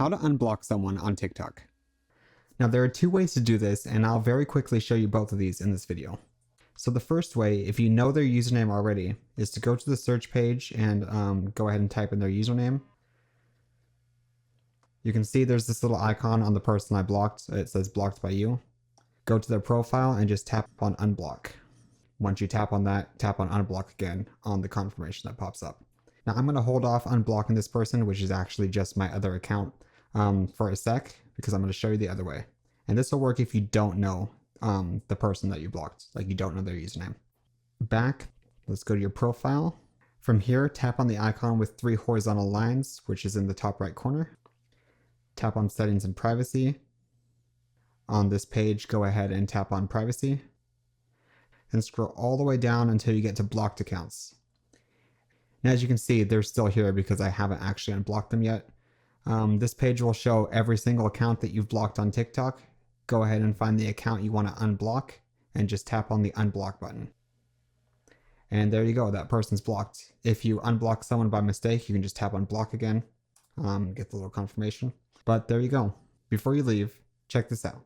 How to unblock someone on TikTok. Now there are two ways to do this, and I'll very quickly show you both of these in this video. So the first way, if you know their username already, is to go to the search page and go ahead and type in their username. You can see there's this little icon on the person I blocked. It says blocked by you. Go to their profile and just tap on unblock. Once you tap on that, tap on unblock again on the confirmation that pops up. Now I'm going to hold off unblocking this person, which is actually just my other account, for a sec, because I'm going to show you the other way. And this will work if you don't know the person that you blocked, like you don't know their username. Back, let's go to your profile. From here, tap on the icon with 3 horizontal lines, which is in the top right corner. Tap on settings and privacy. On this page, go ahead and tap on privacy. And scroll all the way down until you get to blocked accounts. Now, as you can see, they're still here because I haven't actually unblocked them yet. This page will show every single account that you've blocked on TikTok. Go ahead and find the account you want to unblock and just tap on the unblock button. And there you go, that person's blocked. If you unblock someone by mistake, you can just tap on block again, get the little confirmation. But there you go. Before you leave, check this out.